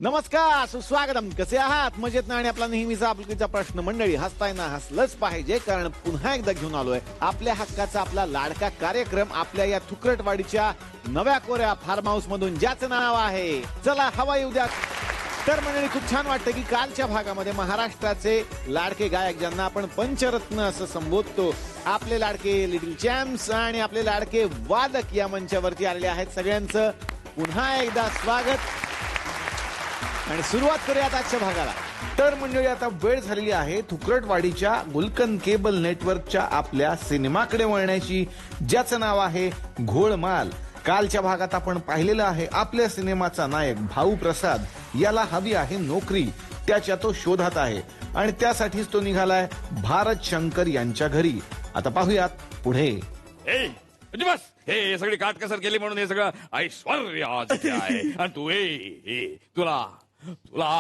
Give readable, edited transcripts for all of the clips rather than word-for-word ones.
नमस्कार, सुस्वागतम. कसे आहात? मजेत ना? आणि आपला नेहमीचा आपुलकीचा प्रश्न मंडळी, हसताय ना? हसलंच पाहिजे, कारण पुन्हा एकदा घेऊन आलोय आपल्या हक्काचा आपला लाडका कार्यक्रम आपल्या या थुकरटवाडीच्या नव्या कोऱ्या फार्म हाऊस मधून, ज्याचं नाव आहे चला हवा येऊ द्या. तर मंडळी, खूप छान वाटतं की कालच्या भागामध्ये महाराष्ट्राचे लाडके गायक, ज्यांना आपण पंचरत्न असं संबोधतो, आपले लाडके लिटिल चॅम्प्स आणि आपले लाडके वादक या मंचावरती आलेले आहेत. सगळ्यांचं पुन्हा एकदा स्वागत आणि सुरुवात करूयात आजच्या भागाला. तर मंडळी, आता वेळ झालेली आहे थुकरटवाडीच्या गुलकंद केबल नेटवर्कच्या आपल्या सिनेमाकडे वळण्याची, ज्याचं नाव आहे घोळमाल. कालच्या भागात आपण पाहिलेलं आहे आपल्या सिनेमाचा नायक भाऊ प्रसाद याला हवी आहे नोकरी. त्याच्या तो शोधात आहे आणि त्यासाठीच तो निघालाय भारत शंकर यांच्या घरी. आता पाहूयात पुढे. बस हे सगळी काटकसर केली म्हणून हे सगळं ऐश्वर्य आज इथे आहे. आणि तू तुला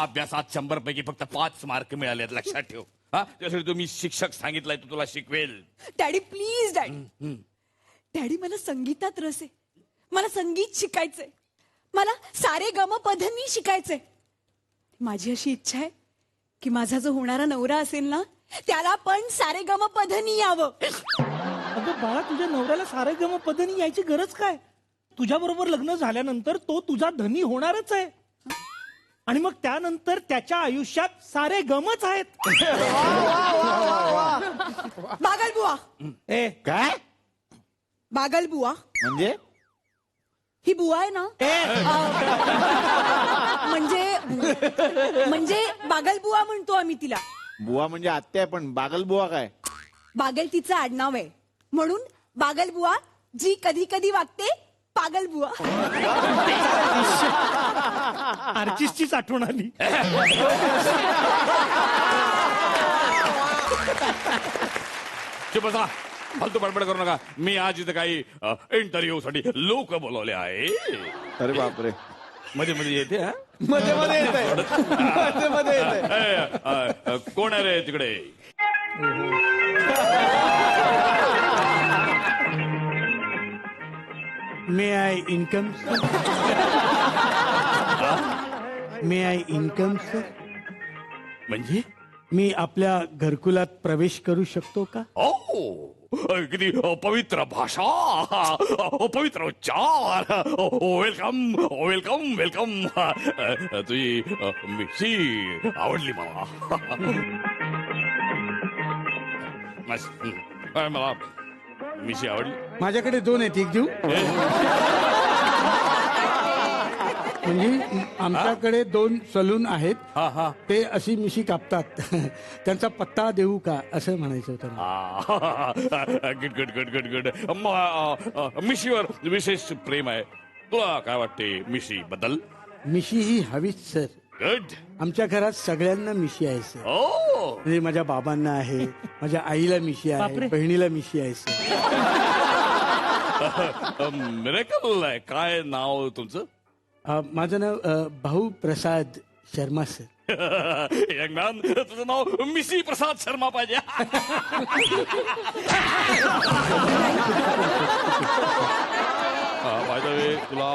अभ्यासात 100 पैकी फक्त 5 मार्क मिळालेत, लक्षात ठेव. त्यासाठी तुम्ही शिक्षक सांगितलंय तो तुला शिकवेल. Daddy please daddy. डॅडी, मला संगीतात रस आहे. मला संगीत शिकायचंय. मला सारे गम पधनी शिकायचंय. माझी अशी इच्छा आहे की माझा जो होणारा नवरा असेल ना, त्याला पण सारे गम पधनी यावं. अगं बाळा, तुझ्या नवऱ्याला सारे गम पधनी यायची गरज काय? तुझ्या बरोबर लग्न झाल्यानंतर तो तुझा धनी होणारच आहे. आणि मग त्यानंतर त्याच्या आयुष्यात सारे गमच आहेत. बागल बुवा. काय बागल बुवा म्हणजे? ही बुवा आहे ना, म्हणजे बागल बुवा म्हणतो आम्ही तिला. बुवा म्हणजे आत्या आहे, पण बागल बुवा काय? बागल तिचं आडनाव आहे, म्हणून बागल बुवा, जी कधी कधी वागते पागल बुवा. आर्चिस्टचीच आठवण आली. चुप बसा, फालतू बडबड करू नका. मी आज इथे काही इंटरव्ह्यू साठी लोक बोलवले आहे. अरे बापरे, मध्ये मध्ये येते. मध्ये मध्ये येतंय. मध्ये येतंय. कोण आहे रे तिकडे? May I income sir? May I income sir? म्हणजे मी आपल्या घरकुलात प्रवेश करू शकतो का? किती पवित्र भाषा, पवित्र उच्चार. Welcome welcome welcome. तुझी मिशी आवडली मला. मला मिशी आवडली. माझ्याकडे 2 आहेत, एक देऊ? म्हणजे आमच्याकडे 2 सलून आहेत. ते अशी मिशी कापतात. त्यांचा पत्ता देऊ का असं म्हणायचं होतं. Good good good good good. मिशीवर विशेष प्रेम आहे. तुला काय वाटते मिशी बद्दल? मिशी ही हवीच सर. गुड. आमच्या घरात सगळ्यांना मिशी आहे सर. म्हणजे माझ्या बाबांना आहे, माझ्या आईला मिशी आहे, बहिणीला मिशी आहे सर. मिरेकल आहे. काय नाव तुमचं? माझं नाव भाऊ Prasad Sharma sir. Young man, तुझं नाव मिशी प्रसाद शर्मा पाहिजे. बाय द वे, तुला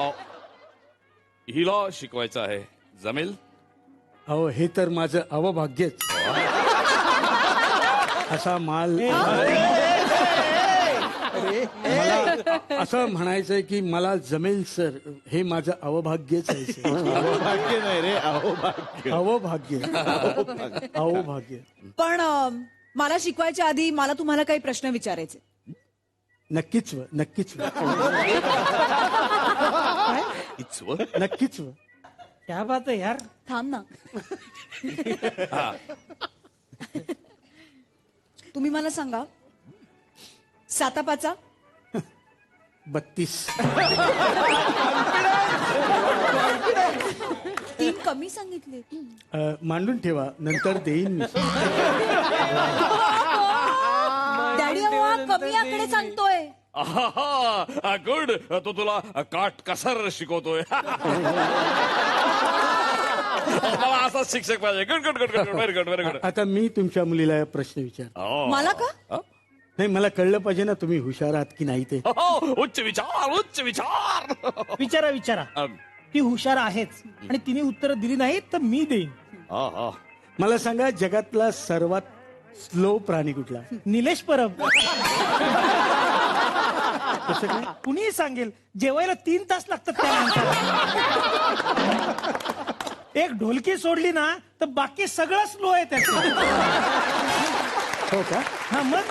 हिला शिकवायचं आहे, जमेल? अहो, हे तर माझं अवभाग्यच. असा माल. मला असं म्हणायचंय की मला जमेल सर, हे माझं अवभाग्यच आहे सर. अवभाग्य नाही रे, अवभाग्य. अवभाग्य. अवभाग्य. पण मला शिकवायच्या आधी मला तुम्हाला काही प्रश्न विचारायचे. नक्कीच व, नक्कीच व. नक्कीच व. क्या बात आहे यार. थांब ना. तुम्ही मला सांगा, 7-5 32. 3 कमी सांगितले. मांडून ठेवा, नंतर देईन मी. डॅडी, हा कमी आकडे सांगतोय. गुड. तो तुला काट कसर शिकवतोय. मला असाच शिक्षक पाहिजे. Good good good good. Very good very good. आता मी तुमच्या मुलीला प्रश्न विचार. मला का? नाही, मला कळलं पाहिजे ना तुम्ही हुशार आहात की नाही ते. उच्च विचार, उच्च विचार. विचारा विचारा. ती हुशार आहेच आणि तिने उत्तरं दिली नाहीत तर मी देईन. मला सांगा जगातला सर्वात स्लो प्राणी कुठला? निलेश परब. कसं काय? कुणीही सांगेल जेवायला 3 तास लागतात त्यानंतर. एक ढोलकी सोडली ना तर बाकी सगळं स्लो आहे त्याचं. हो का? हा मग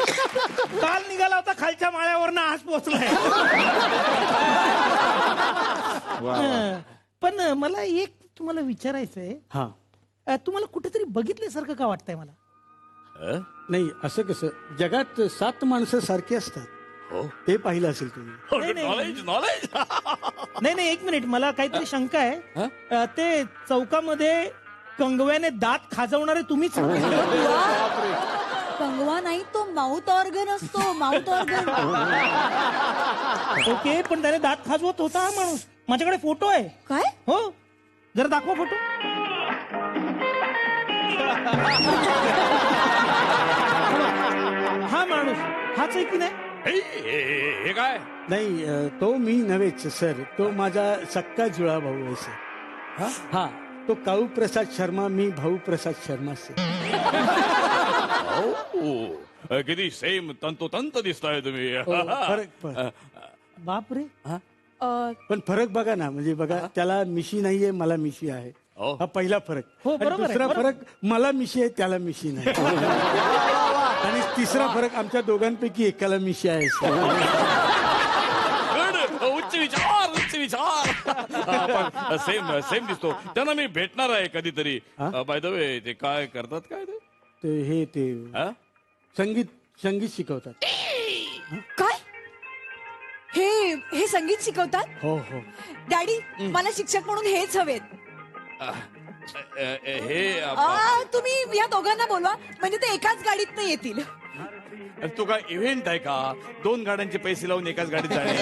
काल निघाला होता खालच्या माळ्यावरनं आज पोहोचलाय. पण मला एक तुम्हाला विचारायचंय. हा तुम्हाला कुठेतरी बघितल्यासारखं का वाटतंय मला? नाही असं कसं, जगात 7 माणसं सारखी असतात. ते पाहिलं असेल तुम्ही. नॉलेज नॉलेज नाही नाही, 1 मिनिट, मला काहीतरी शंका आहे. ते चौकामध्ये कंगव्याने दात खाजवणारे तुम्हीच? कंगवा नाही, तो माउथ ऑर्गन असतो, माउथ ऑर्गन. ओके, पण त्याने दात खाजवत होता हा माणूस. माझ्याकडे फोटो आहे. काय? हो, जरा दाखवा फोटो. हा माणूस हाच आहे की नाही? हे काय? नाही तो मी नव्हेच सर, तो माझा सक्का जुळा भाऊ आहे सर. हा तो काऊ प्रसाद शर्मा, मी भाऊ प्रसाद शर्मा सर. किती सेम तंतोतंत दिसताय तुम्ही. बाप रे. पण फरक बघा ना, म्हणजे बघा, त्याला मिशी नाहीये, मला मिशी आहे. हा पहिला फरक. हो, आणि बरोबर आहे, दुसरा बरोबर. फरक, मला मिशी आहे त्याला मिशी नाही. आणि तिसरा फरक, आमच्या दोघांपैकी एकाला मिशी आहे सर. उच्च विचार उच्च विचार. पण सेम सेम दिसतो. त्यांना मी भेटणार आहे कधीतरी. बाय द वे ते काय करतात काय ते? ते हा? संगीत शिकवतात. काय? हे संगीत शिकवतात? हो हो. डॅडी, मला शिक्षक म्हणून हेच हवेत. हे तुम्ही या दोघांना बोलवा, म्हणजे ते एकाच गाडीत नाही येतील. तो काय इव्हेंट आहे का? 2 गाड्यांचे पैसे लावून एकाच गाडीत जाणे.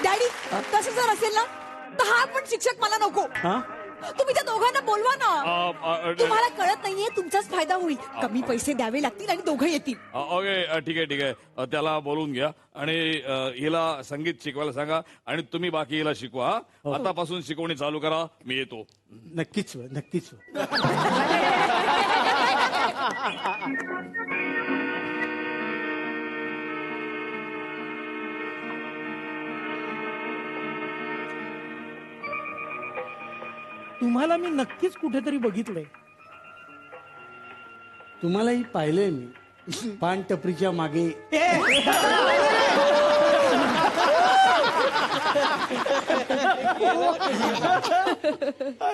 डॅडी, तसं जर असेल ना तर हा पण शिक्षक मला नको. हा तुम्ही त्या दोघांना बोलवा ना. तुम्हाला कळत नाहीये, तुमचाच फायदा होईल. कमी पैसे द्यावे लागतील आणि दोघं येतील. ओके, ठीक आहे ठीक आहे. त्याला बोलून घ्या आणि हिला संगीत शिकवायला सांगा आणि तुम्ही बाकी हिला शिकवा. आतापासून शिकवणी चालू करा. मी येतो. नक्कीच नक्कीच. तुम्हाला मी नक्कीच कुठेतरी बघितलंय. तुम्हालाही पाहिलंय मी पान टपरीच्या मागे.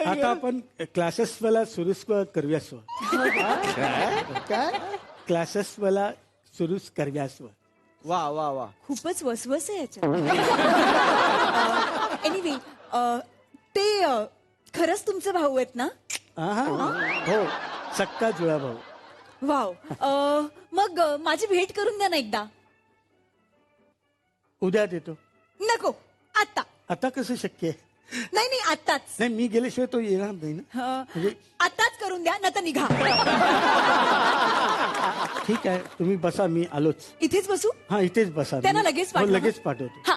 आता आपण क्लासेस वाला सुरूच करूयास. काय? क्लासेस वाला सुरूच करूयास. वा वा वा. खूपच वसवस आहे याच्यात. एनिवे, ते खरंच तुमचे भाऊ आहेत ना? हो, सक्का जुळा भाऊ. वाव. मग माझी भेट करून द्या ना एकदा. उद्या देतो. नको, आता. आता कसं शक्य आहे? नाही नाही, आत्ताच. नाही, मी गेल्याशिवाय तो येणार नाही ना. आताच करून द्या, नाहीतर निघा. ठीक आहे, तुम्ही बसा, मी आलोच. इथेच बसू? हा, इथेच बसा. त्यांना लगेच हो, पाठवा. लगेच पाठवतो. हा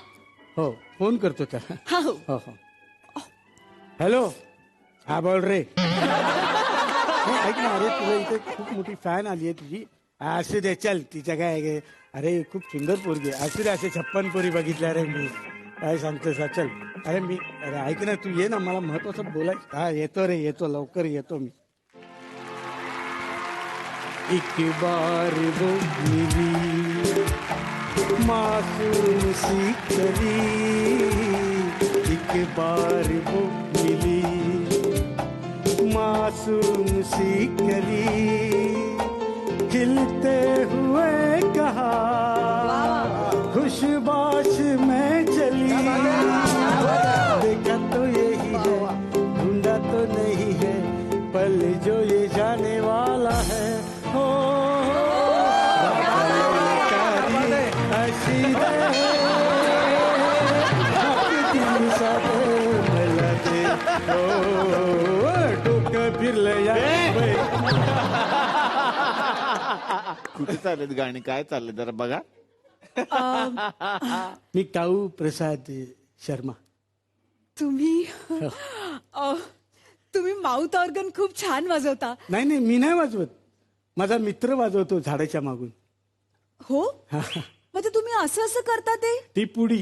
हो, फोन करतो त्याला. हा. हो. हो हो. हॅलो, हा बोल रे. ऐक ना, अरे तुला इथे खूप मोठी फॅन आली आहे तुझी. असू दे, चल, तिच्या काय आहे. अरे खूप सुंदर पोरगी. असू दे, असे 56 पोरी बघितल्या रे मी. काय सांगतोस? चल. अरे ऐक ना, तू ये ना, मला महत्वाचं बोलायचं. हा, येतो रे, येतो, लवकर येतो मी. एक बार वो मिली मासूम सी कली, एक बार वो मिली मासूम सी कली, खिलते हुए कहा खुशबाश में चली, देखा तो यही है, ढूंढा तो नहीं है, पल जो ये जाने वाला है. हो अशी डोकं फिरलं या. कुठे चाललेत गाणी? काय चाललंय जरा बघा. मी काऊ प्रसाद शर्मा. तुम्ही तुम्ही माउथ ऑर्गन खूप छान वाजवता. नाही नाही, मी नाही वाजवत, माझा मित्र वाजवतो झाडाच्या मागून. हो मग ते तुम्ही असं असं करता ते. ती पुडी.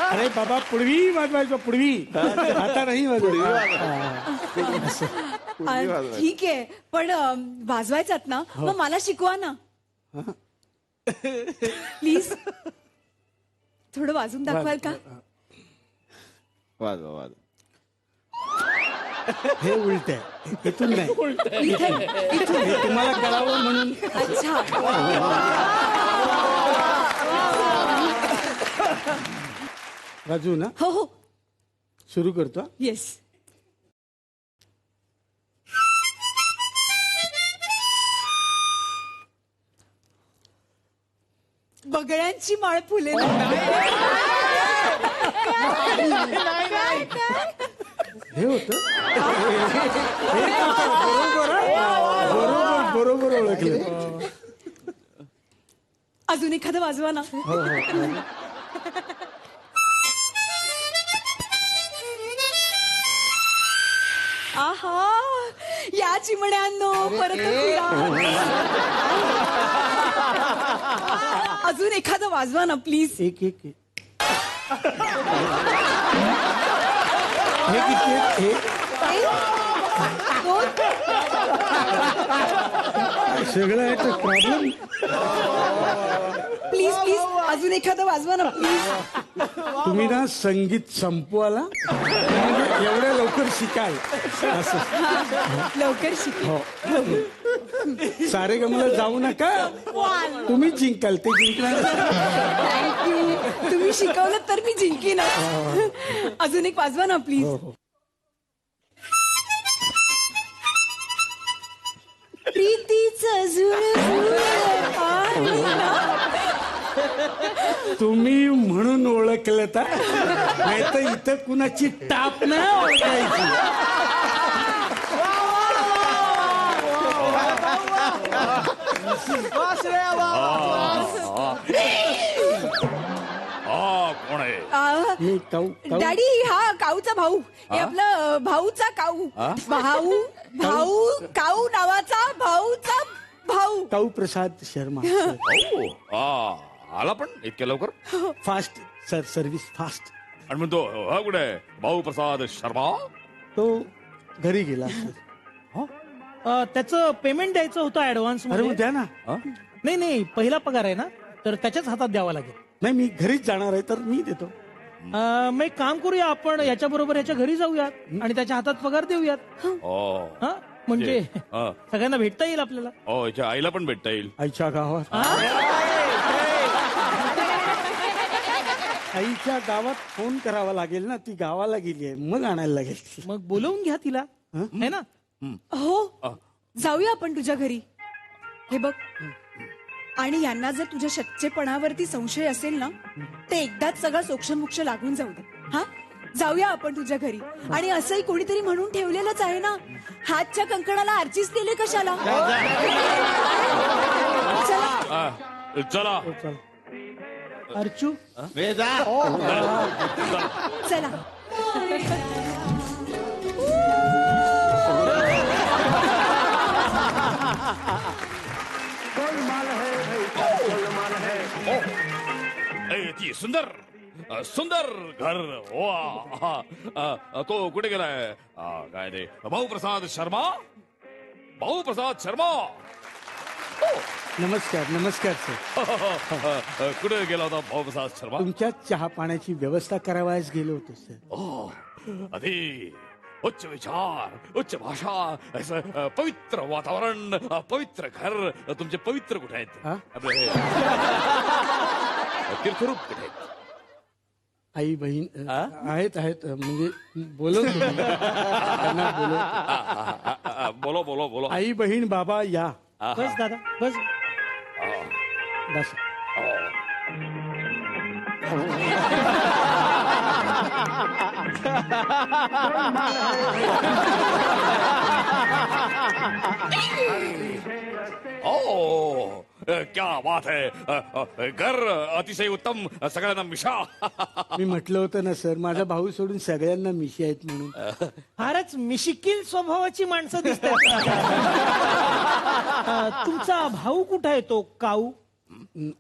अरे बाबा, पुडवी वाजवायचो, पुडवी. आता नाही वाजवत. ठीक आहे पण वाजवायचात ना मग मला शिकवा ना प्लीज. थोडं वाजून दाखवाल का. वाजवा वाजवा. हे उलट आहे, इथून नाही, इथे- इथून. हे तुम्हाला कळावं म्हणून. अच्छा वाजवू ना. हो हो सुरू करतो. येस. बगड्यांची माळ फुलेली. हे होत बरोबर बरोबर ओळखलं. अजून एखादं वाजवा ना. हो हो. आहा या चिमण्यांनो परत फिरा. अजून एखादं वाजवा ना प्लीज. एक एक एक. हे किती आहेत? हे सगळं आहे तर प्रॉब्लेम. प्लीज प्लीज अजून एखादं वाजवा ना प्लीज. तुम्ही ना संगीत संपवाला म्हणजे एवढ्या लवकर शिकाल असं. लवकर शिक. हो. सारे गमला जाऊ नका, तुम्ही जिंकाल, ते जिंकणार. थँक्यू. तुम्ही शिकवलं तर मी जिंकीन. अजून एक वाजवा ना प्लीज. हो हो. प्रीतीचं झुळझुळ आहे ना. तुम्ही म्हणून ओळखलं तर, नाही तर इथं कुणाची टाप नाही ओळखायची. कोण आहे. मी काऊ काऊ डॅडी हा काऊचा भाऊ. हे आपलं भाऊचा काऊ. भाऊ भाऊ काऊ नावाचा भाऊचा भाऊ. काऊ प्रसाद शर्मा. आला पण इतक्या लवकर. Fast sir, service fast. आणि म्हणतो हा कुठे आहे भाऊ प्रसाद शर्मा. तो घरी गेला. त्याचं पेमेंट द्यायचं होतं ऍडव्हान्स. अरे मग द्या ना. नाही नाही, पहिला पगार आहे ना, तर त्याच्याच हातात द्यावा लागेल. नाही, मी घरीच जाणार आहे तर मी देतो. मग एक काम करूया, आपण याच्या बरोबर याच्या घरी जाऊयात आणि त्याच्या हातात पगार देऊयात. हा म्हणजे हा. सगळ्यांना भेटता येईल आपल्याला. हो याच्या आईला पण भेटता येईल. आईच्या गावात. आईच्या गावात फोन करावा लागेल ना, ती गावाला गेली आहे, मग आणायला लागेल. मग बोलवून घ्या तिला, है ना. हो जाऊया आपण तुझ्या घरी. हे बघ, आणि यांना जर तुझ्या सच्चेपणावरती संशय असेल ना, ते एकदाच सगळं सोक्षमोक्ष लागून जाऊ दे. हा जाऊया आपण तुझ्या घरी. आणि असंही कोणीतरी म्हणून ठेवलेलंच आहे ना, हातच्या कंकणाला आर्चीच केले कशाला. चला चला चल. अर्चू चला. ती सुंदर सुंदर घर. वा तो कुठे गेलाय. काय ते भाऊ प्रसाद शर्मा. भाऊ प्रसाद शर्मा. नमस्कार नमस्कार सर. कुठे गेला होता भाऊ प्रसाद शर्मा. तुमच्या चहा पाण्याची व्यवस्था करावयास गेलो होतो सर. अरे उच्च विचार उच्च भाषा असं पवित्र वातावरण पवित्र घर. तुमचे पवित्र कुठे आहेत. हा? आपले हे, तीर्थरूप कुठे आहेत. आई बहीण आहेत आहेत म्हणजे बोलवतो त्यांना बोलवतो. बोलो बोलो बोलो. आई बहीण बाबा या. बस दादा बस. बस. ओ क्या बात है. कर अतिशय उत्तम, सगळ्यांना मिशा. मी म्हटलं होतं ना सर, माझा भाऊ सोडून सगळ्यांना मिशी आहेत म्हणून. फारच मिशिकिल स्वभावाची माणसं दिसतात. तुमचा भाऊ कुठं आहे तो काऊ?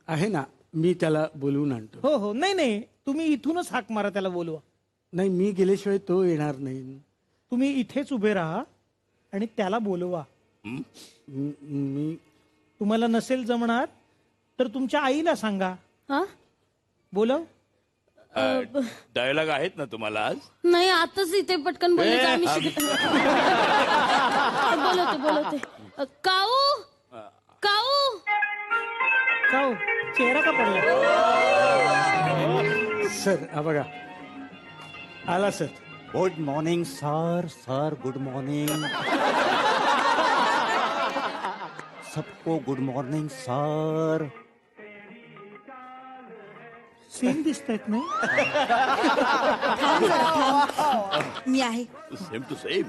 आहे ना, मी त्याला बोलवून आणतो. हो हो, नाही नाही, तुम्ही इथूनच हाक मारा, त्याला बोलवा. नाही, मी गेल्याशिवाय तो येणार नाही. तुम्ही इथेच उभे राहा आणि त्याला बोलवा. मी तुम्हाला नसेल जमणार तर तुमच्या आईला सांगा. हा? बोलव. डायलॉग आहेत ना तुम्हाला आज? नाही, आताच इथे पटकन बोलायचं आम्ही बोलवते. काऊ काऊ काऊ, चेहरा का पडला? सर, हा बघा आला sir. Good morning sir. Sir good morning. सबको गुड मॉर्निंग सर. सेम दिसतायत नाही? मी आहे. Same to same.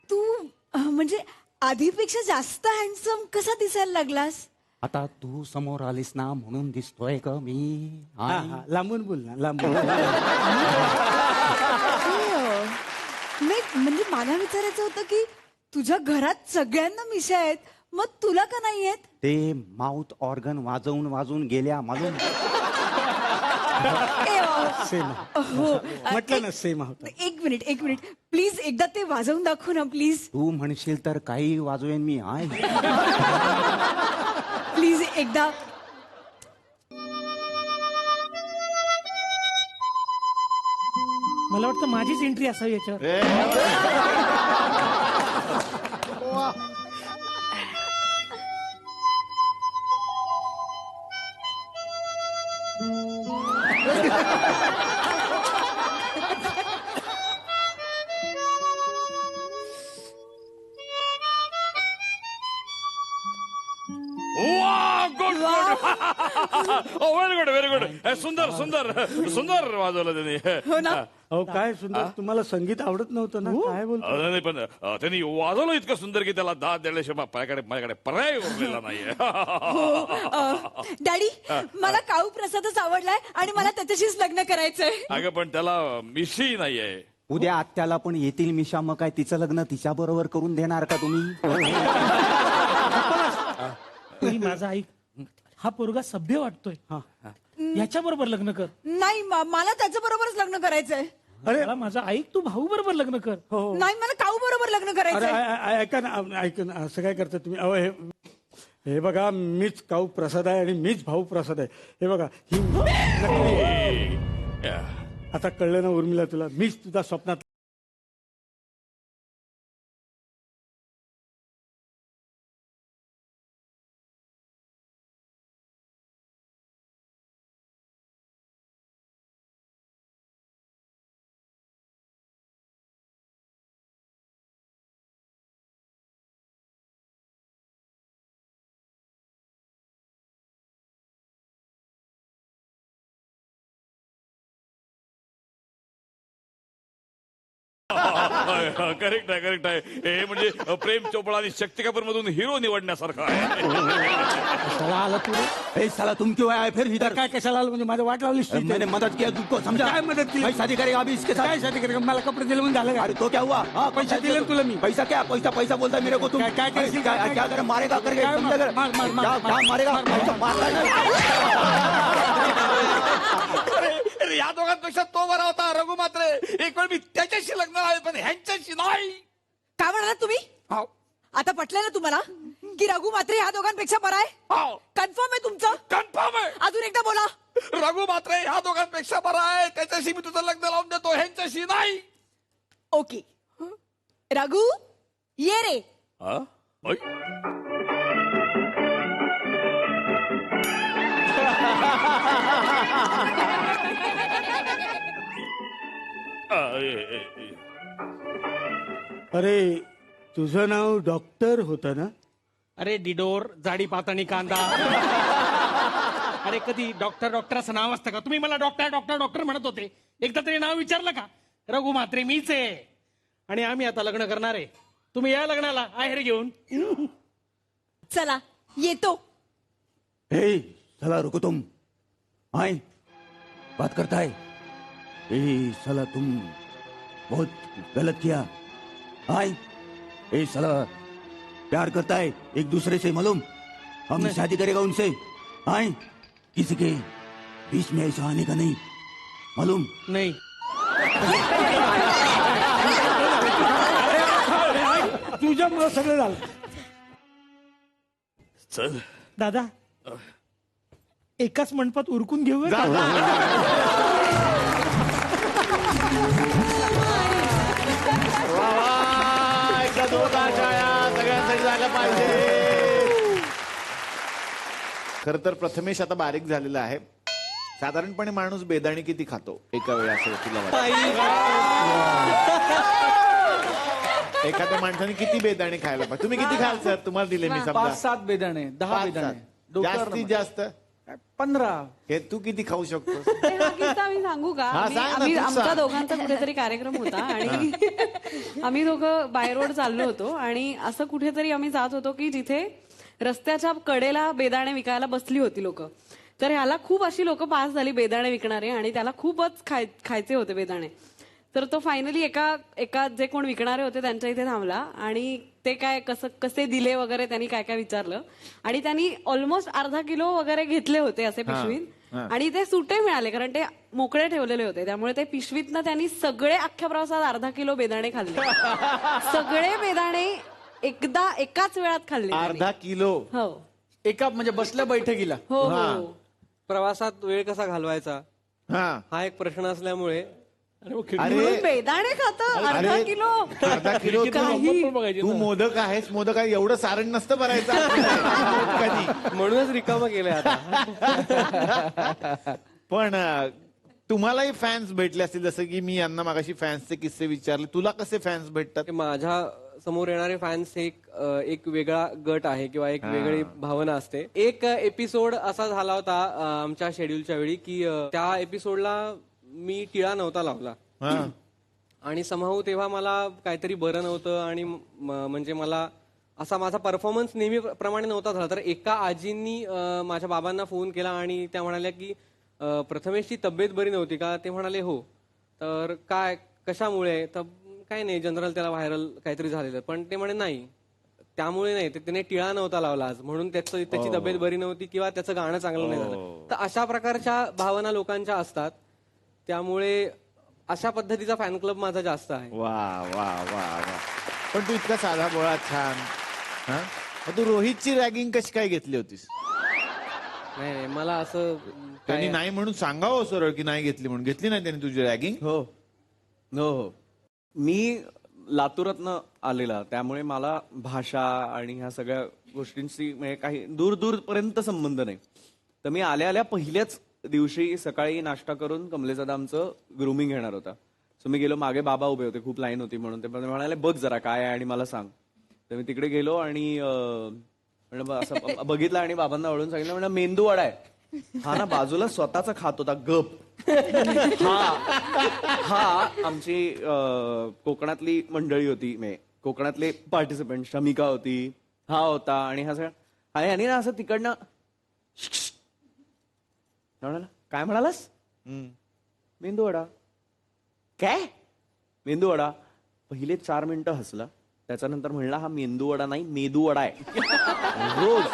तू म्हणजे आधीपेक्षा जास्त हँडसम कसा दिसायला लागलास? आता तू समोर आलीस ना म्हणून दिसतोय का मी? हा हा, लांबून बोल ना, लांबून. नाही म्हणजे मला विचारायचं होतं की तुझ्या घरात सगळ्यांना मिशा आहेत, मग तुला का नाही आहेत? ते माउथ ऑर्गन वाजवून वाजवून गेल्या मालूम. सेम हो. म्हटलं ना, सेम होता. एक मिनिट प्लीज एकदा ते वाजवून दाखव ना प्लीज. तू म्हणशील तर काही वाजवेन मी. आहे प्लीज एकदा. मला वाटतं माझीच एंट्री असावी याच्यावर. Good very good. सुंदर सुंदर सुंदर वाजवलं त्यांनी. हो ना. अहो काय सुंदर, तुम्हाला संगीत आवडत नव्हतं ना? काय बोलतो? नाही पण त्यांनी वाजवलं इतकं सुंदर की त्याला दाद देण्याशिवाय माझ्याकडे पर्याय उरलेला नाहीये. डॅडी, मला काऊ प्रसादच आवडलाय आणि मला त्याच्याशीच लग्न करायचंय. अगं पण त्याला मिशी नाहीये. उद्या आत्याला पण येतील मिशा, मग काय तिचं लग्न तिच्या बरोबर करून देणार का तुम्ही? तुम्ही माझा ऐक, हा पोरगा सभ्य वाटतोय, याच्या बरोबर लग्न कर. नाही, मला त्याच्या बरोबरच लग्न करायचंय. अरे माझा ऐक, तू भाऊ बरोबर लग्न कर. नाही, मला काऊ बरोबर लग्न अरे करायचंय. ऐका ना, असं काय करता तुम्ही? अहो हे बघा, मीच काऊ प्रसाद आहे आणि मीच भाऊ प्रसाद आहे. हे बघा, ही नकली आहे. आता कळलं ना उर्मिला तुला? मीच तुझा स्वप्नात. करेक्ट आहे. हे म्हणजे प्रेम चोपडा आणि शक्ती कपूर मधून हिरो निवडण्यासारखं आहे. कशाला आला तू रे? ए साला तुम क्यों आए फिर इधर? काय कशाला आला म्हणजे? माझं वाट लावलीस तू इथे. मैंने मदद किया तुमको, समझा? काय मदत केली? भाई शादी करेगा अभी इसके साथ? काय शादी करेगा? मला कपडे दिले म्हणून झालं का? अरे तो क्या हुआ? हाँ, पैसा दिले ना तुला मी. पैसा क्या? पैसा बोलता है मेरे को तुम. क्या करशील? क्या करे? मारेगा करके काय समझा कर? मार, मार, मार, क्या मारेगा? पैसा मारता अरे या दोघांपेक्षा तो बरा होता रघु मात्रे. एक वेळ मी त्याच्याशी लग्न आहे पण ह्यांच्याशी नाही. काय म्हणाला तुम्ही? आता पटलं ना तुम्हाला की रघु मात्रे ह्या दोघांपेक्षा बरा आहे? कन्फर्म आहे तुमचं? कन्फर्म आहे. अजून एकदा बोला. रघु मात्रे ह्या दोघांपेक्षा बरा आहे, त्याच्याशी मी तुझं लग्न लावून देतो, ह्यांच्याशी नाही. ओके रघु, ये रे. अरे तुझं नाव डॉक्टर होतं ना? अरे डिडोर, जाडी पातणी कांदा. अरे कधी डॉक्टर असं नाव असतं का? तुम्ही मला डॉक्टर म्हणत होते, एकदा तरी नाव विचारलं का? रघु म्हात्रे मीच आहे आणि आम्ही आता लग्न करणार आहे. तुम्ही या लग्नाला आहेर घेऊन. चला येतो. हे साला रुको तुम. आए बात करता है. ए साला तुम बहुत गलत किया. आए ए साला प्यार करता है एक दूसरे से मालूम. हम शादी करेगा उनसे. आए किसी के बीच में ऐसा आने का नहीं मालूम. नाही. तुझ्यामुळे सगळं झालं. चल दादा एकाच मंडपात उरकून घेऊया का? वा वा, एकदा दोघा शाळा सगळ्यांसाठी जागा पाहिजे. खर तर प्रथमेश आता बारीक झालेला आहे. साधारणपणे माणूस बेदाणी किती खातो एका वेळी असं तुला वाटतं? एखाद्या माणसाने किती बेदाणे खायला पाहिजे? तुम्ही किती खाल सर? तुम्हाला दिले मी समजा 5-7 बेदाणे 10 5-7. बेदाणे जास्तीत जास्त 15. हे तू किती खाऊ शकतोस? हा किस्सा मी सांगू का? हा, सांग ना, आम्ही तू आमच्या सांग. दोघांचा कुठेतरी कार्यक्रम होता आणि आम्ही दोघं बाय रोड चाललो होतो आणि असं कुठेतरी आम्ही जात होतो की जिथे रस्त्याच्या कडेला बेदाणे विकायला बसली होती लोक. तर ह्याला खूप अशी लोक पास झाली बेदाणे विकणारे आणि त्याला खूपच खायचे होते बेदाणे. तर तो फायनली एका जे कोण विकणारे होते त्यांच्या इथे थांबला आणि ते काय कसे दिले वगैरे त्यांनी काय काय विचारलं आणि त्यांनी ऑलमोस्ट अर्धा किलो वगैरे घेतले होते असे पिशवीत आणि ते सुटे मिळाले कारण ते मोकळे ठेवलेले होते. त्यामुळे ते पिशवीतनं त्यांनी सगळे अख्ख्या प्रवासात अर्धा किलो बेदाणे खाल्ले. सगळे बेदाणे एकाच वेळात खाल्ले त्यांनी. अर्धा किलो. हो एका म्हणजे बसल्या बैठकीला. हो हा. हो प्रवासात वेळ कसा घालवायचा हा. हा एक प्रश्न असल्यामुळे म्हणून बेदाणे खात अर्धा अरे, किलो. अर्धा किलो तू मोदक आहेस. मोदक आहे एवढं सारण नसतं भरायचं कधी. म्हणूनच रिकामा केलंय आता. पण तुम्हालाही फॅन्स भेटले असतील जसं की मी यांना मागाशी फॅन्सचे किस्से विचारले. तुला कसे फॅन्स भेटतात? ते माझ्या समोर येणारे फॅन्स एक वेगळा गट आहे किंवा एक वेगळी भावना असते. एक एपिसोड असा झाला होता आमच्या शेड्यूलच्या वेळी की त्या एपिसोडला मी टिळा नव्हता लावला आणि समहाऊ तेव्हा मला काहीतरी बरं नव्हतं आणि म्हणजे मला असा माझा परफॉर्मन्स नेहमीप्रमाणे नव्हता झाला. तर एका आजींनी माझ्या बाबांना फोन केला आणि त्या म्हणाल्या की प्रथमेशची तब्येत बरी नव्हती का? ते म्हणाले हो. तर काय कशामुळे? तर काही नाही जनरल त्याला व्हायरल काहीतरी झालेलं. पण ते म्हणे नाही त्यामुळे नाही, त्याने टिळा नव्हता लावला आज म्हणून त्याची तब्येत बरी नव्हती किंवा त्याचं गाणं चांगलं नाही झालं. तर अशा प्रकारच्या भावना लोकांच्या असतात. त्यामुळे अशा पद्धतीचा फॅन क्लब माझा जास्त आहे. वा वा वा वा. पण तू इतका साधा बोळा छान. हा? मग तू रोहितची रॅगिंग कशी काय घेतली होतीस? नाही मला असं त्यांनी नाही म्हणून सांगावं सरळ की नाही घेतली म्हणून. घेतली नाही त्यांनी तुझी रॅगिंग? हो हो. मी लातूरातनं आलेला त्यामुळे मला भाषा आणि ह्या सगळ्या गोष्टींची म्हणजे काही दूरपर्यंत संबंध नाही. तर मी आल्या पहिल्याच दिवशी सकाळी नाश्ता करून कमलेशदादा आमचं ग्रूमिंग घेणार होता. सो मी गेलो. मागे बाबा उभे होते, खूप लाईन होती म्हणून. ते म्हणाले बघ जरा काय आहे आणि मला सांग. तर मी तिकडे गेलो आणि असं बघितलं आणि बाबांना वळून सांगितलं म्हणजे मेंदू वडा आहे. हा ना बाजूला स्वतःचा खात होता गप. हा आमची कोकणातली मंडळी होती. कोकणातले पार्टिसिपंट शमिका होती, हा होता आणि हा सगळं आणि ना असं तिकडनं म्हणाला काय म्हणालास? मेंदू वडा. काय मेंदू वडा? पहिले 4 मिनिटं हसला. त्याच्यानंतर म्हणला हा मेंदू वडा नाही मेदू वडा आहे. रोज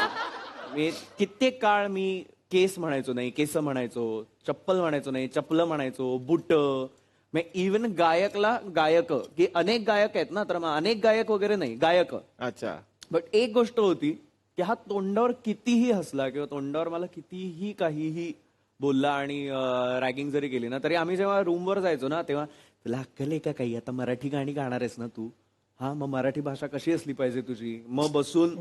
कित्येक काळ मी केस म्हणायचो नाही, केस म्हणायचो, चप्पल म्हणायचो नाही, चपल म्हणायचो, बुट. इव्हन गायकला गायक की अनेक गायक आहेत ना, तर अनेक गायक वगैरे नाही, गायक. अच्छा. बट एक गोष्ट होती की हा तोंडावर कितीही हसला किंवा तोंडावर मला कितीही काहीही बोलला आणि रॅगिंग जरी केली ना, तरी आम्ही जेव्हा रूमवर जायचो ना तेव्हा तुला अक्कल आहे का काही? आता मराठी गाणी गाणार आहेस ना तू? हा मग मराठी भाषा कशी असली पाहिजे तुझी? मग बसून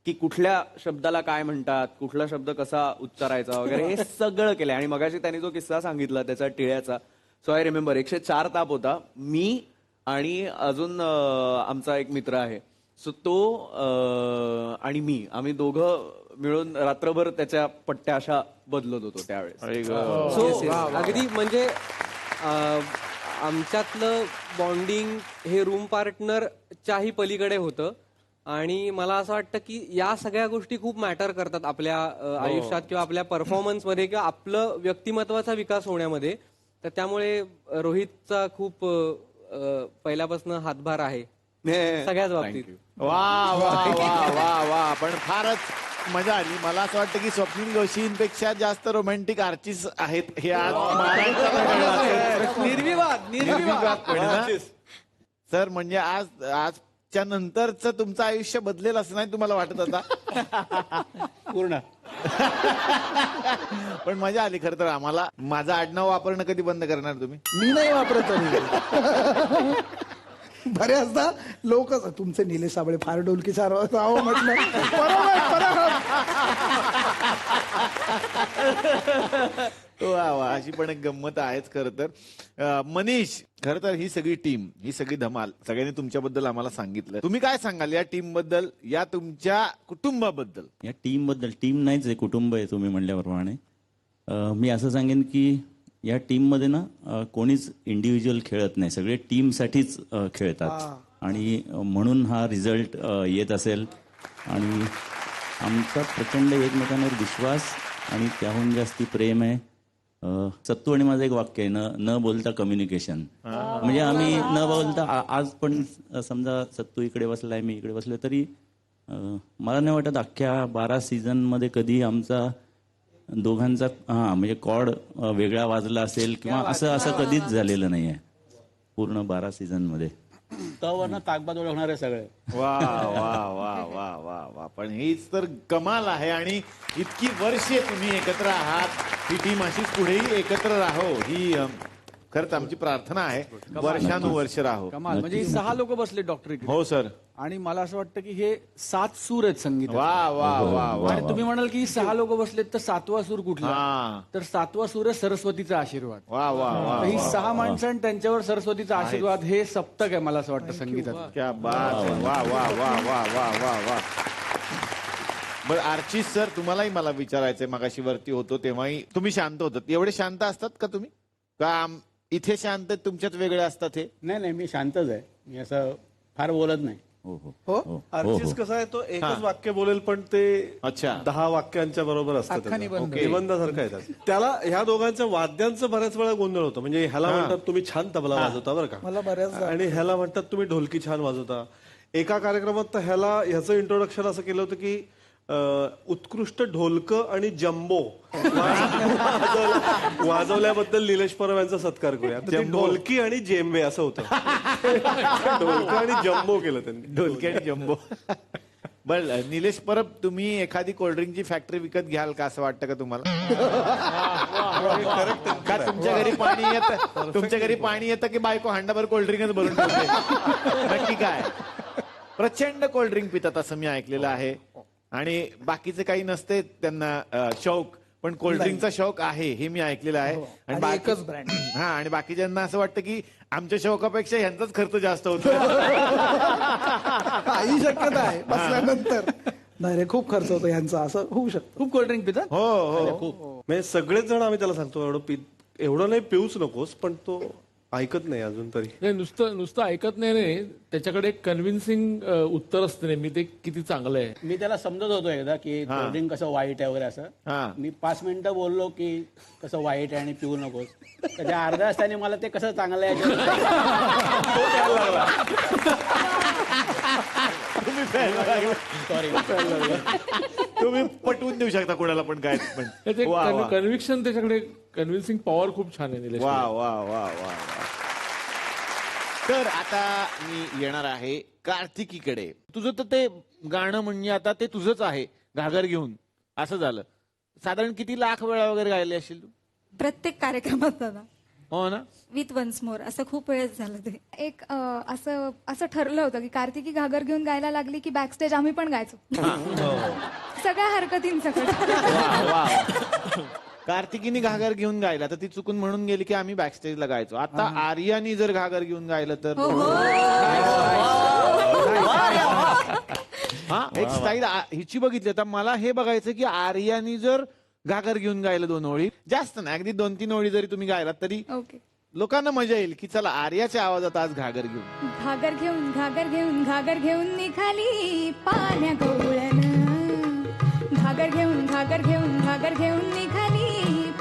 की कुठल्या शब्दाला काय म्हणतात, कुठला शब्द कसा उच्चारायचा वगैरे हे सगळं केलंय. आणि मगाशी त्यांनी जो किस्सा सांगितला त्याचा टिळ्याचा, सो आय रिमेंबर 104 ताप होता. मी आणि अजून आमचा एक मित्र आहे, सो तो आणि मी आम्ही दोघं मिळून रात्रभर त्याच्या पट्ट्या अशा बदलत होतो त्यावेळेस. सो अगदी म्हणजे आमच्यातलं बॉन्डिंग हे रूम पार्टनरच्याही पलीकडे होतं. आणि मला असं वाटतं की या सगळ्या गोष्टी खूप मॅटर करतात आपल्या आयुष्यात किंवा आपल्या परफॉर्मन्समध्ये किंवा आपलं व्यक्तिमत्वाचा विकास होण्यामध्ये. तर त्यामुळे रोहितचा खूप पहिल्यापासून हातभार आहे सगळ्याच बाबतीत. वा वा वा वा वा. पण फारच मजा आली. मला असं वाटतं की स्वप्नील जोशींपेक्षा जास्त रोमॅन्टिक आर्टिस्ट आहेत हे आज निर्विवाद. सर म्हणजे आजच्या नंतरच तुमचं आयुष्य बदलेल असं नाही तुम्हाला वाटत आता? पूर्ण. पण मजा आली खरं तर आम्हाला. माझं आडनाव वापरणं कधी बंद करणार तुम्ही? मी नाही वापरत बऱ्याचदा लोक तुमचे निलेश साबळे फार डोलकी सारवं म्हटलं. वा वा. अशी पण एक गंमत आहेच खरं तर. मनीष, खरं तर ही सगळी टीम, ही सगळी धमाल सगळ्यांनी तुमच्याबद्दल आम्हाला सांगितलं. तुम्ही काय सांगाल या टीम बद्दल, या तुमच्या कुटुंबाबद्दल? या टीम बद्दल, टीम नाहीच आहे, कुटुंब आहे तुम्ही म्हणल्याप्रमाणे. मी असं सांगेन की या टीम मध्ये ना कोणीच इंडिव्हिज्युअल खेळत नाही, सगळे टीमसाठीच खेळतात आणि म्हणून हा रिझल्ट येत असेल. आणि आमचा प्रचंड एकमेकांवर विश्वास आणि त्याहून जास्ती प्रेम आहे. सत्तू आणि माझं एक वाक्य आहे, न बोलता कम्युनिकेशन. म्हणजे आम्ही न बोलता आज पण समजा सत्तू इकडे बसलाय, मी इकडे बसलोय, तरी मला नाही वाटत अख्ख्या 12 सीझन मध्ये कधी आमचा दोघांचा म्हणजे कॉर्ड वेगळा वाजला असेल किंवा असं कधीच झालेलं नाहीये पूर्ण 12 सीझन मध्ये. तवरनं ताकबाद ओळखणारे सगळे. वा वा वा वा वा वा. पण हीच तर कमाल आहे. आणि इतकी वर्षे तुम्ही एकत्र आहात, ही टीम अशीच पुढेही एकत्र राहो ही खरंच आमची प्रार्थना आहे. वर्षानुवर्ष राहो. कमाल. म्हणजे 6 लोक बसले डॉक्टर. हो सर. आणि मला असं वाटतं की हे 7 सूर आहेत संगीत. वा वा वा वा. आणि तुम्ही म्हणाल की 6 लोक बसलेत तर 7वा सूर कुठला? तर 7वा सूर आहे सरस्वतीचा आशीर्वाद. वा वा वा. ही 6 माणसं आणि त्यांच्यावर सरस्वतीचा आशीर्वाद हे सप्तक आहे मला असं वाटतं संगीतात. क्या बात आहे. वा वा वा वा वा वा वा. बरं आर्चिस सर, तुम्हालाही मला विचारायचंय. मगाशी वरती होतो तेव्हाही तुम्ही शांत होतात. एवढे शांत असतात का तुम्ही? का इथे शांत तुमच्यात वेगळे असतात? हे नाही, मी शांतच आहे. मी असं फार बोलत नाही. हो. आर्टिस्ट कसं आहे, तो एकच वाक्य बोलेल पण ते अच्छा 10 वाक्यांच्या बरोबर असतं. निबंध. निबंधासारखं आहे त्याला. ह्या दोघांच्या वाद्यांचं बऱ्याच वेळा गोंधळ होतो. म्हणजे ह्याला म्हणतात तुम्ही छान तबला वाजवता बरं का, मला बऱ्याच आणि ह्याला म्हणतात तुम्ही ढोलकी छान वाजवता. एका कार्यक्रमात तर ह्याचं इंट्रोडक्शन असं केलं होतं की उत्कृष्ट ढोलक आणि जम्बो वाजवल्याबद्दल निलेश परब यांचा सत्कार करूया. तर ते ढोलकी आणि जेम्बे असं होतं. ढोलक आणि जम्बो केलं त्यांनी. ढोलकी आणि जम्बो. बरं निलेश परब, तुम्ही एखादी कोल्ड्रिंकची फॅक्टरी विकत घ्याल का असं वाटतं का तुम्हाला? का तुमच्या घरी पाणी येतं? तुमच्या घरी पाणी येतं की बायको हांडाभर कोल्ड्रिंकच भरून ठेवते? नक्की काय? प्रचंड कोल्ड्रिंक पितात असं मी ऐकलेलं आहे. आणि बाकीचे काही नसते त्यांना शौक, पण कोल्ड्रिंकचा शौक आहे हे मी ऐकलेलं आहे. आणि एकच ब्रँड. हा. आणि बाकीच्यांना असं वाटतं की आमच्या शौकापेक्षा यांचाच खर्च जास्त होतो. काही शक्यता आहे बसल्यानंतर. नाही रे, खूप खर्च होतो यांचा, असं होऊ शकतं. खूप कोल्ड्रिंक पितात. हो हो. खूप. म्हणजे सगळेच जण आम्ही त्याला सांगतो एवढं नाही पिऊच नकोस, पण तो ऐकत नाही अजून तरी. नाही, नुसतं ऐकत नाही. त्याच्याकडे एक कन्व्हिन्सिंग उत्तर असतं नेहमी, ते किती चांगलं आहे. मी त्याला समजत होतो एकदा की कोल्ड्रिंक कसं वाईट आहे वगैरे असं. मी 5 मिनिटं बोललो की कसं वाईट आहे आणि पिऊ नकोस. त्याच्या अर्ध्या असताना मला ते कसं चांगलं आहे सॉरी तुम्ही पटवून देऊ शकता कोणाला पण काय पण. कन्व्हिक्शन, त्याच्याकडे कन्व्हिन्सिंग पॉवर खूप छान आहे निलेश. वा वा वा वा. तर आता मी येणार आहे कार्तिकीकडे. तुझं तर ते गाणं म्हणजे आता ते तुझंच आहे, घागर घेऊन. असं झालं. साधारण किती लाख वेळा वगैरे गायले असेल तू? प्रत्येक कार्यक्रमात दादा. हो ना. विथ वन्स मोर असं खूप वेळेस झालं ते. एक असं ठरलं होतं की कार्तिकी घागर घेऊन गायला लागली की बॅकस्टेज आम्ही पण गायचो. सगळ्या हरकतींसकट. कार्तिकीने घागर घेऊन गायला तर ती चुकून म्हणून गेली की आम्ही बॅकस्टेजला गायचो. आता आर्यानी जर घागर घेऊन गायलं तर हा एक स्टाईल हिची बघितली. आता मला हे बघायचं की आर्यानी जर घागर घेऊन गायलं 2 ओळी, जास्त नाही, अगदी 2-3 ओळी जरी तुम्ही गायलात तरी लोकांना मजा येईल की चला आर्याच्या आवाजात आज घागर घेऊन घागर घेऊन घागर घेऊन घागर घेऊन निघाली पाण्या गवळण. घागर घेऊन घागर घेऊन घागर घेऊन निघाली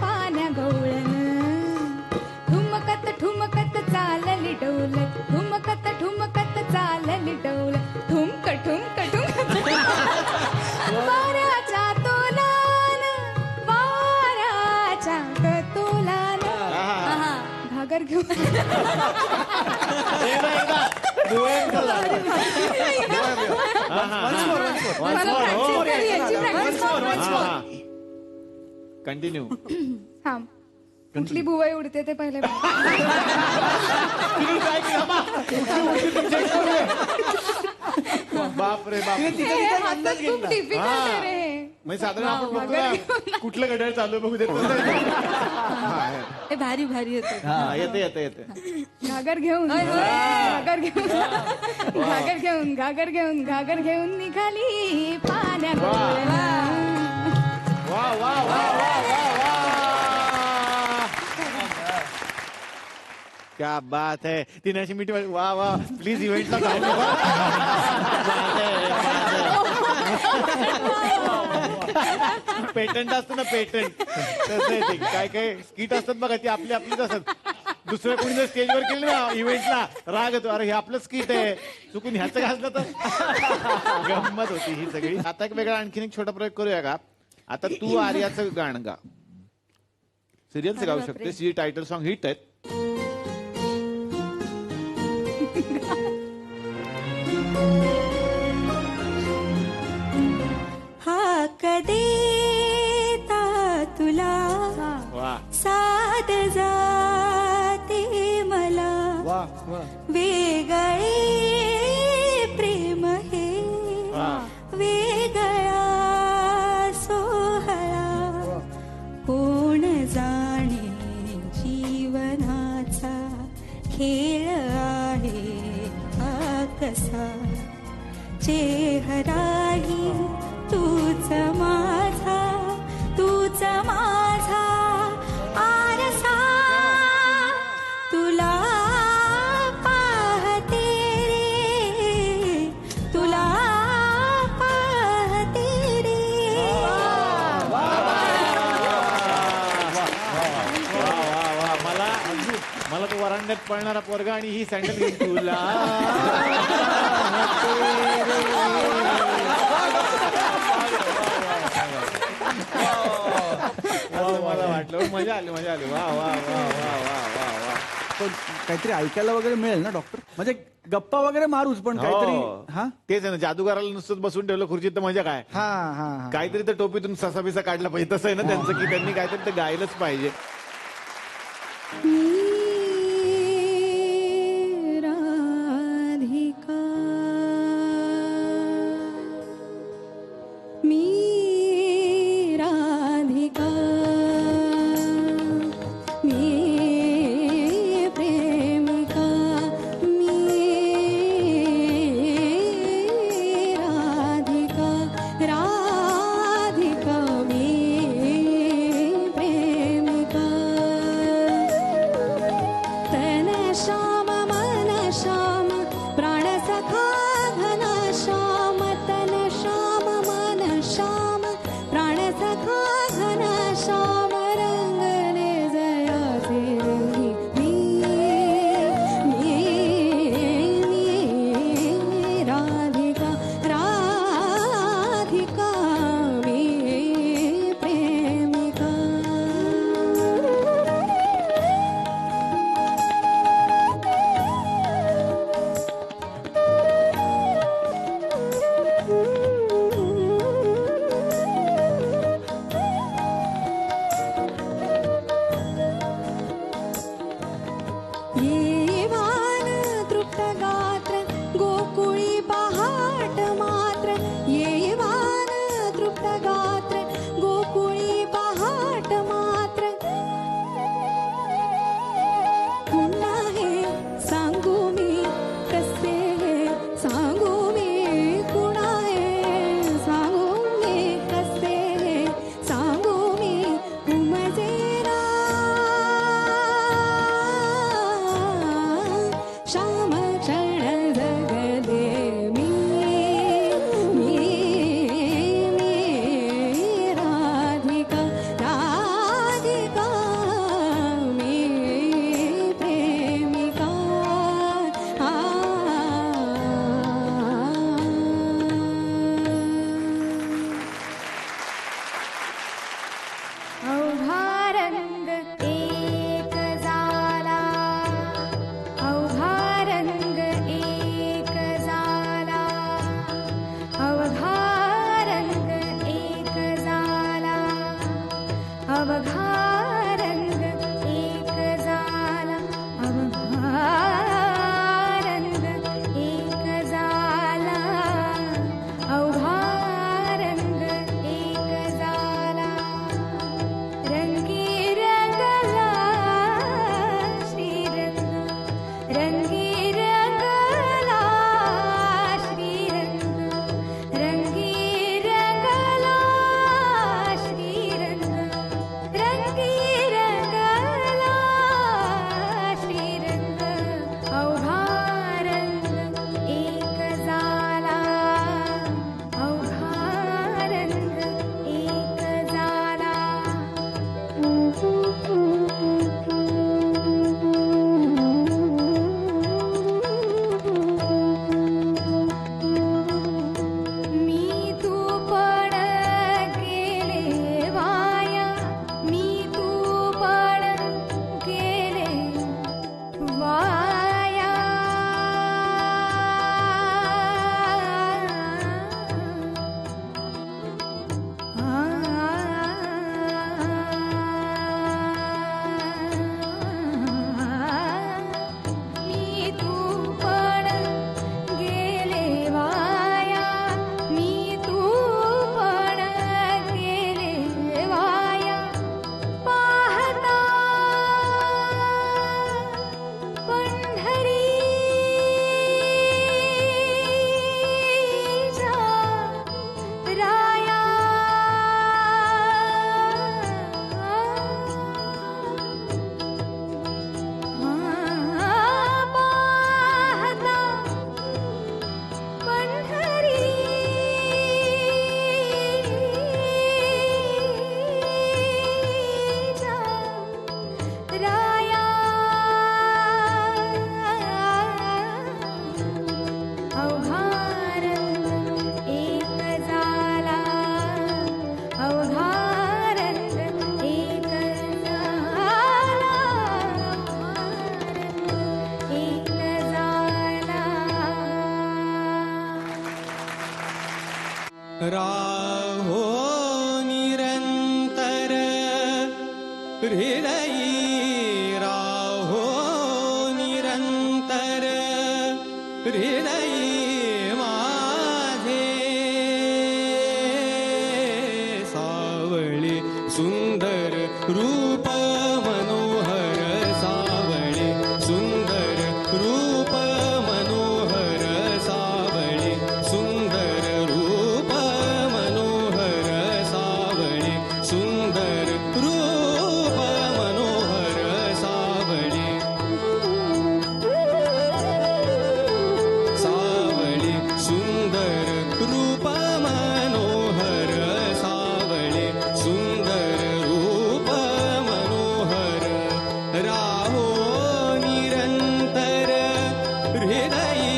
पाण्या गवळण. ठुमकत ठुमकत चालली डौलत, ठुमकत ठुमकत चालली डौलत, ठुमक ठुमक ठुमक वाऱ्याच्या तोलान, वाऱ्याच्या कतोलान. घागर घेऊन कंटिन्यू. थांब, कुठली बुवाई उडते ते पहिले बाप रे बाप. खूप डिफिकल्ट आहे रे. म्हणजे साधारण आपण बघतो कुठलं घड्याळ चालू आहे बघू देत. भारी भारी येते. येते येते येते. घागर घेऊन घागर घेऊन घागर घेऊन घागर घेऊन घागर घेऊन निघाली पाण्या गवळण. वा वा वा वा वा वा. क्या बात है. तिने अशी मिठी मारली. वा वा. प्लीज इव्हेंटला जाऊ नका. पेटंट असतं ना पेटंट तसं आहे ते. काय काय स्किट असतात बघा ती आपली आपलीच असतात. दुसरं कोणी जर स्टेजवर केलं ना इव्हेंटला राग येतो. अरे हे आपलं स्किट आहे चुकून ह्याचं घासलं तर गंमत होती ही सगळी. आता एक वेगळा आणखीन एक छोटा प्रयोग करूया का. आता तू आर्याचं गाणं गा. सिरियलचं गाऊ शकतेस. जी टायटल सॉन्ग हिट आहेत. हाक देता तुला साद जाते मला वेगळे प्रेम हे वेगळा सोहळा कोण जाणे जीवनाचा खेळ आहे हा कसा चेहराही तूच माझा तूच माझा आरसा तुला पाहते रे तुला पाहते रे. मला तो वरांड्यात पळणारा पोरगा आणि ही सँडल घेऊन तुला मला वाटलं मजा आली मजा आली. वा वा वा वा वा वा वा. पण काहीतरी ऐकायला वगैरे मिळेल ना डॉक्टर. म्हणजे गप्पा वगैरे मारूच पण काहीतरी. हा तेच आहे ना. जादूगाराला नुसतंच बसून ठेवलं खुर्चीत तर मजा काय. हा हा काहीतरी तर टोपीतून ससा बिसा काढला पाहिजे. तसं आहे ना त्यांचं की त्यांनी काहीतरी तर गायलंच पाहिजे. राधिका मी राधिका मी प्रेमिका मी राधिका राधिका मी प्रेमिका राहो निरंतर हृदयी राहो निरंतर हृदयी माझे सावळी सुंदर रूप मनोहर सावळी सुंदर रूप मनोहर सावळी सुंदर रूप मनोहर सावळी सुंदर रूप मनोहर सावळी सावळी सुंदर रूप मनोहर सावळी सुंदर रूप मनोहर राहो निरंतर हृदयी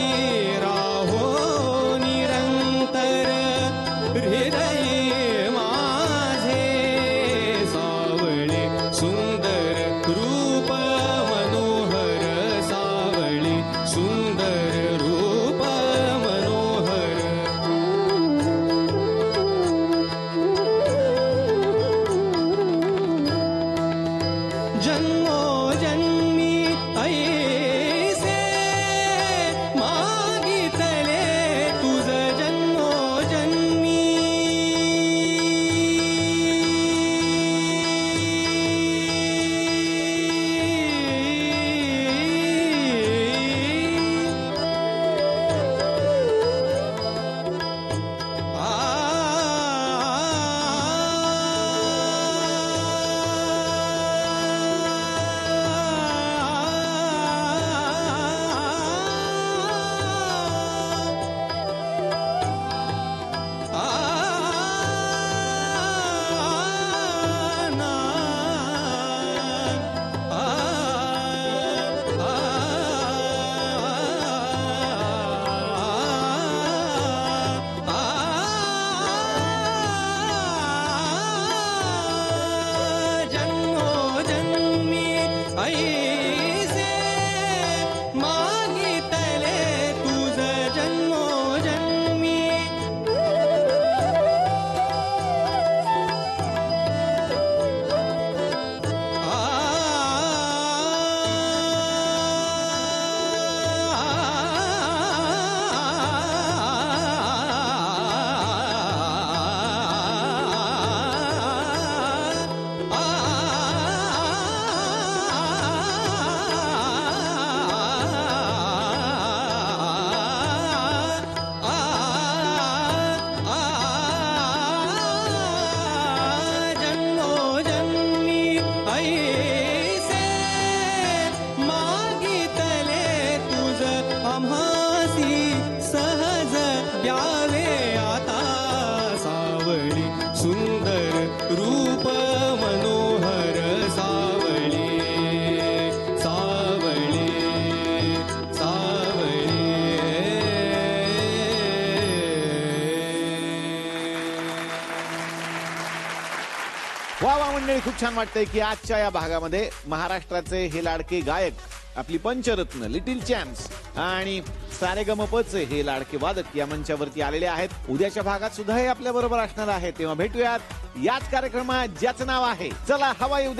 राहो निरंतर हृदयी माझे सावळी सुंदर रूप मनोहर सावळी सुंदर रूप मनोहर जन्मो जन्मी ऐसे मागितले तुझ जन्मो जन्मी जन्मो जन्मी ऐसे मागितले तुझ जन्मो जन्मी जन्मो जन्मी ऐसे मागितले तुझ आम्हासी सहज द्यावे आता सावळी सुंदर रूप मनोहर सावळी सावळी वा वा मंडळी, खूप छान वाटतंय की आजच्या या भागामध्ये महाराष्ट्राचे हे लाडके गायक, आपली पंचरत्न, लिटिल चॅम्प्स आणि सारेगमपचे हे लाडके वादक या मंचावरती आलेले आहेत. उद्याच्या भागात सुद्धा हे आपल्या बरोबर असणार आहे. तेव्हा भेटूयात याच कार्यक्रमात ज्याचं नाव आहे चला हवा येऊ द्या.